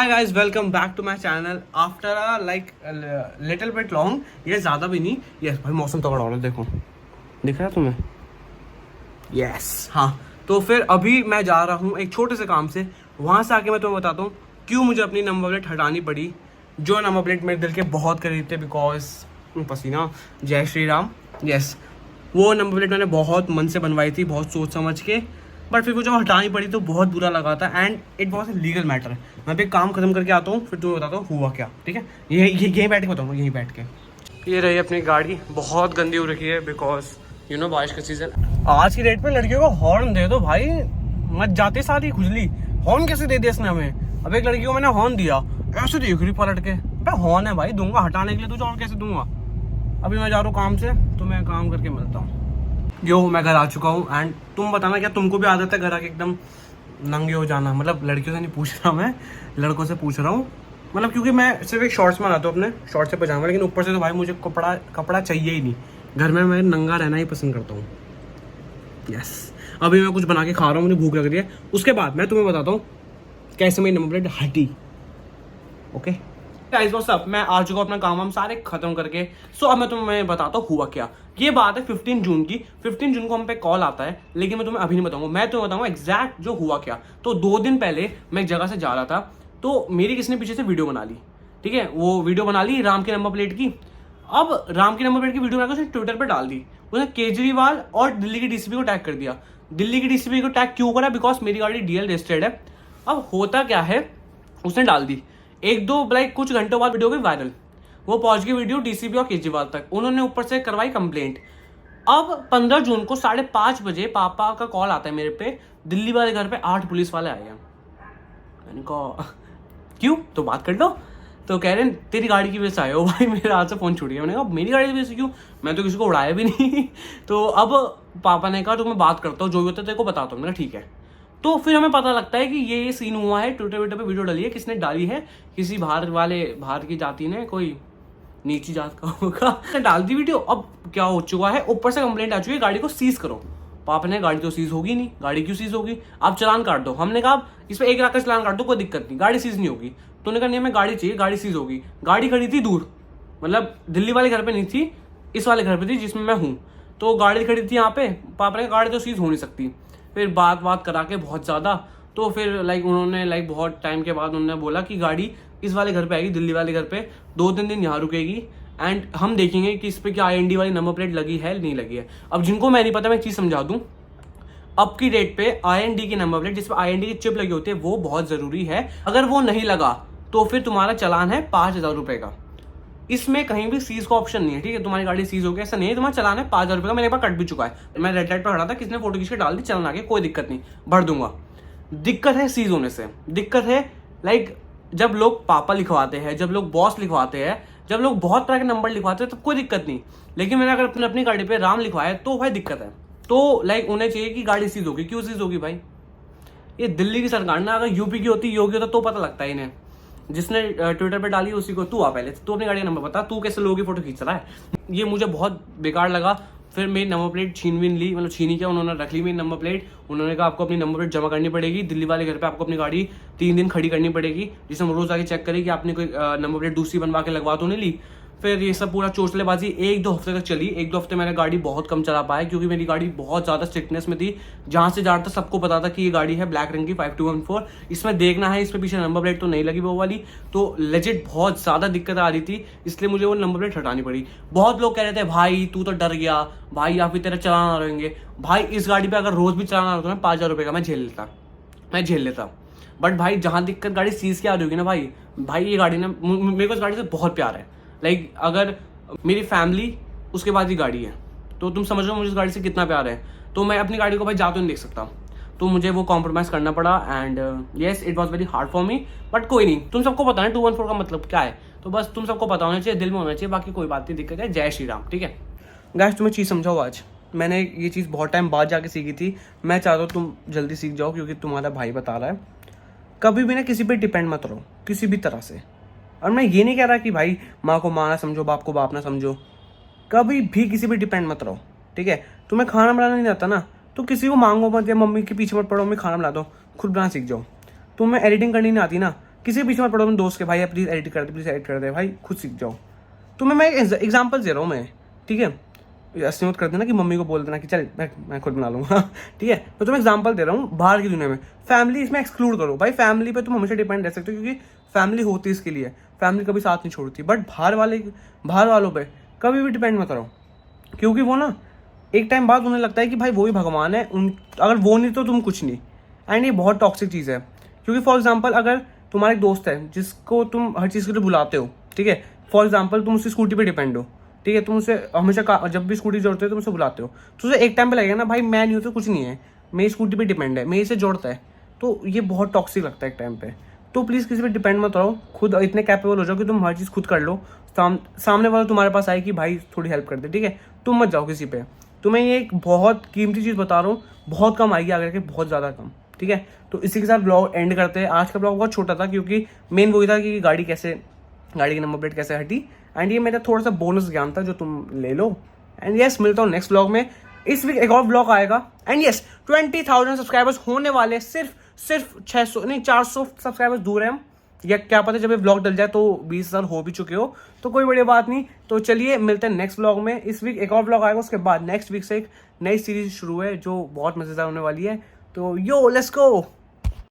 Hi guys, welcome back to my channel after little bit long. ये ज़्यादा भी नहीं। यस भाई, मौसम तगड़ा हो रहा है, देखो दिख रहा है तुम्हें? यस हाँ। तो फिर अभी मैं जा रहा हूँ एक छोटे से काम से। वहाँ से आके मैं तुम्हें बताता हूँ क्यों मुझे अपनी नंबर प्लेट हटानी पड़ी। जो नंबर प्लेट मेरे दिल के बहुत करीब थे, बिकॉज पसीना, जय श्री राम। यस, वो नंबर प्लेट मैंने बहुत मन से बनवाई थी, बहुत सोच समझ के, बट फिर वो जब हटानी पड़ी तो बहुत बुरा लगा था। And it was a legal matter. मैं भी काम खत्म करके आता हूँ, फिर तुम्हें बताता हूँ हुआ क्या। ठीक है, यहीं बैठ के बताऊँगा, यहीं बैठ के। ये रही अपनी गाड़ी, बहुत गंदी हो रखी है बिकॉज यू नो बारिश का सीजन। आज की डेट पे लड़कियों को हॉर्न दे दो भाई, मत जाते साथ ही खुजली। हॉर्न कैसे दे दिया इसने हमें? अब एक लड़की को मैंने हॉर्न दिया, ऐसे देख रही पलट के। भाई हॉर्न है भाई, दूंगा हटाने के लिए, तुझे और कैसे दूंगा। अभी मैं जा रहा हूँ काम से, तो मैं काम करके मिलता हूँ। यो मैं घर आ चुका हूँ। एंड तुम बताना, क्या तुमको भी आदत है घर आके एकदम नंगे हो जाना? मतलब लड़कियों से नहीं पूछ रहा मैं, लड़कों से पूछ रहा हूँ। मतलब क्योंकि मैं सिर्फ एक शॉर्ट्स में आता हूँ, अपने शॉर्ट्स से पजामा, लेकिन ऊपर से तो भाई मुझे कपड़ा चाहिए ही नहीं। घर में मैं नंगा रहना ही पसंद करता हूँ। यस, अभी मैं कुछ बना के खा रहा हूँ, मुझे भूख लग रही है। उसके बाद मैं तुम्हें बताता हूँ कैसे मेरी नंबर प्लेट हटी। Okay guys, what's up? मैं आ चुका हूँ अपना काम सारे खत्म करके। सो अब मैं तुम्हें बताता हूँ हुआ क्या। ये बात है 15 जून की। 15 जून को हम पे कॉल आता है, लेकिन मैं तुम्हें अभी नहीं बताऊंगा। मैं तुम्हें बताऊंगा एग्जैक्ट जो हुआ क्या। तो 2 दिन पहले मैं एक जगह से जा रहा था, तो मेरी किसी ने पीछे से वीडियो बना ली। ठीक है, वो वीडियो बना ली राम की नंबर प्लेट की। अब राम की नंबर प्लेट की वीडियो बनाकर उसने ट्विटर पर डाल दी। उसने केजरीवाल और दिल्ली की डीसीपी को टैग कर दिया। दिल्ली की डीसीपी को टैग क्यों करा? बिकॉज मेरी गाड़ी डीएल रजिस्टर्ड है। अब होता क्या है, उसने डाल दी, एक दो कुछ घंटों बाद वीडियो गई वायरल। वो पहुंच गई वीडियो डीसीपी और केजरीवाल तक। उन्होंने ऊपर से करवाई कंप्लेंट। अब 15 जून को 5:30 बजे पापा का कॉल आता है मेरे पे, दिल्ली वाले घर पे 8 पुलिस वाले आए हैं। मैंने कहा क्यों? तो बात कर लो। तो कह रहे हैं तेरी गाड़ी की वजह से आए हो। भाई मेरे हाथ से फोन छूट गया। मैंने कहा मेरी गाड़ी की वजह से क्यों? मैं तो किसी को उड़ाया भी नहीं। तो अब पापा ने कहा तो मैं बात करता हूँ, जो भी होता है तेरे को बताता हूँ। मैंने ठीक है। तो फिर हमें पता लगता है कि ये सीन हुआ है, ट्विटर पे वीडियो डली है। किसने डाली है? किसी बाहर की जाति ने, कोई नीची जात का होगा, डाल दी वीडियो। अब क्या हो चुका है, ऊपर से कंप्लेंट आ चुकी है, गाड़ी को सीज करो। पापा ने गाड़ी तो सीज होगी नहीं, गाड़ी क्यों सीज होगी? आप चलान काट दो। हमने कहा इस पर 1 लाख का चलान काट दो, कोई दिक्कत नहीं, गाड़ी सीज नहीं होगी। तो उन्होंने कहा नहीं हमें गाड़ी चाहिए, गाड़ी सीज होगी। गाड़ी खड़ी थी दूर, मतलब दिल्ली वाले घर पे नहीं थी, इस वाले घर पे थी जिसमें मैं हूँ। तो गाड़ी खड़ी थी यहाँ पे। पापा ने गाड़ी तो सीज हो नहीं सकती। फिर बात करा के बहुत ज़्यादा, तो फिर उन्होंने बहुत टाइम के बाद उन्होंने बोला कि गाड़ी इस वाले घर पे आएगी, दिल्ली वाले घर पे 2-3 दिन यहाँ रुकेगी। एंड हम देखेंगे कि इस पर क्या IND वाली नंबर प्लेट लगी है नहीं लगी है। अब जिनको मैं नहीं पता, मैं एक चीज़ समझा दूँ। अब की डेट पे IND की नंबर प्लेट, जिसपे IND की चिप लगी होती है, वो बहुत ज़रूरी है। अगर वो नहीं लगा तो फिर तुम्हारा चालान है 5,000 रुपये का। इसमें कहीं भी सीज का ऑप्शन नहीं है। ठीक है, तुम्हारी गाड़ी सीज हो गया ऐसा नहीं है, तुम्हारा चालान है 5,000 रुपये का। मेरे पास कट भी चुका है। मैं रेड लाइट पर खड़ा था, किसी ने फोटो खींच के डाल दी, चलान आ गया, कोई दिक्कत नहीं, भर दूंगा। दिक्कत है सीज होने से। दिक्कत है जब लोग पापा लिखवाते हैं, जब लोग बॉस लिखवाते हैं, जब लोग बहुत तरह के नंबर लिखवाते हैं, तब कोई दिक्कत नहीं। लेकिन मैंने अगर अपनी गाड़ी पे राम लिखवाया तो भाई दिक्कत है। तो उन्हें चाहिए कि गाड़ी सीज होगी। क्यों सीज होगी भाई? ये दिल्ली की सरकार ना, अगर यूपी की होती, योगी होता, तो पता लगता है इन्हें। जिसने ट्विटर पे डाली उसी को, तू आ पहले, तू अपनी गाड़ी का नंबर बता, तू कैसे लोगों की फोटो खींच रहा है? ये मुझे बहुत बेकार लगा। फिर मेरी नंबर प्लेट छीन ली, मतलब छीनी क्या, उन्होंने रख ली मेरी नंबर प्लेट। उन्होंने कहा आपको अपनी नंबर प्लेट जमा करनी पड़ेगी, दिल्ली वाले घर पे आपको अपनी गाड़ी 3 दिन खड़ी करनी पड़ेगी, जिसमें हम रोज आके चेक करें कि आपने कोई नंबर प्लेट दूसरी बनवा के लगवा तो नहीं ली। फिर ये सब पूरा चोचलेबाजी 1-2 हफ्ते तक चली। 1-2 हफ्ते मैंने गाड़ी बहुत कम चला पाया, क्योंकि मेरी गाड़ी बहुत ज़्यादा स्ट्रिक्टनेस में थी। जहाँ से जा रहा था सबको पता था कि ये गाड़ी है ब्लैक रंग की 5214, इसमें देखना है, इसमें पीछे नंबर प्लेट तो नहीं लगी वो वाली। तो लेजिट बहुत ज़्यादा दिक्कत आ रही थी, इसलिए मुझे वो नंबर प्लेट हटानी पड़ी। बहुत लोग कह रहे थे भाई तू तो डर गया भाई, या फिर तेरा चलान आ रहेंगे। भाई इस गाड़ी पर अगर रोज़ भी चलान आ रहा था ना 5,000 रुपये का, मैं झेल लेता। बट भाई जहाँ दिक्कत गाड़ी सीज की आ रही होगी ना भाई ये गाड़ी ना, मेरे को इस गाड़ी से बहुत प्यार है। अगर मेरी फैमिली उसके बाद ही गाड़ी है, तो तुम समझ लो मुझे इस गाड़ी से कितना प्यार है। तो मैं अपनी गाड़ी को भाई जाते नहीं देख सकता, तो मुझे वो कॉम्प्रोमाइज़ करना पड़ा। And yes, it was very hard for me, but कोई नहीं। तुम सबको पता है 214 का मतलब क्या है, तो बस तुम सबको पता होना चाहिए, दिल में होना चाहिए, बाकी कोई बात नहीं, दिक्कत है। जय श्री राम। ठीक है गाइस, तुम्हें चीज़ समझाओ, आज मैंने ये चीज़ बहुत टाइम बाद जाके सीखी थी। मैं चाहता हूँ तुम जल्दी सीख जाओ, क्योंकि तुम्हारा भाई बता रहा है, कभी भी ना किसी पे डिपेंड मत रहो किसी भी तरह से। और मैं ये नहीं कह रहा कि भाई माँ को माँ ना समझो, बाप को बाप ना समझो, कभी भी किसी पे डिपेंड मत रहो। ठीक है, तुम्हें खाना बनाना नहीं आता ना, तो किसी को मांगो मत, या मम्मी के पीछे मत पड़ो, मम्मी खाना बना दो, खुद बनाना सीख जाओ। तुम्हें एडिटिंग करनी नहीं आती ना, किसी के पीछे मत पड़ो अपने दोस्त के, भाई प्लीज़ एडिट कर दे, प्लीज़ एडिट कर दे, भाई खुद सीख जाओ। तुम्हें मैं एग्जाम्पल दे रहा हूँ मैं, ठीक है, ऐसे मत कर देना कि मम्मी को बोल देना कि चल मैं खुद बना लूँगा ठीक है, मैं तुम्हें एग्जांपल दे रहा हूँ बाहर की दुनिया में। फैमिली इसमें एक्सक्लूड करो भाई, फैमिली पे तुम हमेशा डिपेंड रह सकते हो क्योंकि फैमिली होती है इसके लिए, फैमिली कभी साथ नहीं छोड़ती। बट बाहर वालों पे कभी भी डिपेंड मत करो, क्योंकि वो ना एक टाइम बाद उन्हें लगता है कि भाई वो ही भगवान है, अगर वो नहीं तो तुम कुछ नहीं। एंड ये बहुत टॉक्सिक चीज़ है, क्योंकि फॉर एग्जाम्पल अगर तुम्हारा एक दोस्त है जिसको तुम हर चीज़ के लिए बुलाते हो, ठीक है, फॉर एग्जाम्पल तुम उसकी स्कूटी पे डिपेंड हो, ठीक है, तुम उसे हमेशा जब भी स्कूटी जोड़ते हो तुम उसे बुलाते हो, तो उसे एक टाइम पे लगेगा ना भाई मैं नहीं हूँ तो कुछ नहीं है, मेरी स्कूटी पे डिपेंड है, मेरे से जोड़ता है, तो ये बहुत टॉक्सिक लगता है एक टाइम पे। तो प्लीज़ किसी पे डिपेंड मत रहो, खुद इतने कैपेबल हो जाओ कि तुम हर चीज़ खुद कर लो, सामने वाला तुम्हारे पास आए कि भाई थोड़ी हेल्प कर दे, ठीक है, तुम मत जाओ किसी पे। तुम्हें ये एक बहुत कीमती चीज़ बता रहा हूँ, बहुत कम आएगी आगे के, बहुत ज़्यादा कम, ठीक है। तो इसी के साथ ब्लॉग एंड करते हैं। आज का ब्लॉग बहुत छोटा था क्योंकि मेन वही था कि गाड़ी की नंबर प्लेट कैसे हटी, एंड ये मेरा थोड़ा सा बोनस ज्ञान था जो तुम ले लो। एंड यस, मिलता हूँ नेक्स्ट ब्लॉग में। इस वीक एक और ब्लॉग आएगा। एंड यस, 20,000 सब्सक्राइबर्स होने वाले, सिर्फ 600 नहीं 400 सब्सक्राइबर्स दूर है हम, या क्या पता जब ये ब्लॉग डल जाए तो 20,000 हो भी चुके हो, तो कोई बड़ी बात नहीं। तो चलिए मिलते हैं नेक्स्ट ब्लॉग में। इस वीक एक और ब्लॉग आएगा, उसके बाद नेक्स्ट वीक से एक नई सीरीज शुरू है जो बहुत मजेदार होने वाली है। तो यो लेट्स गो।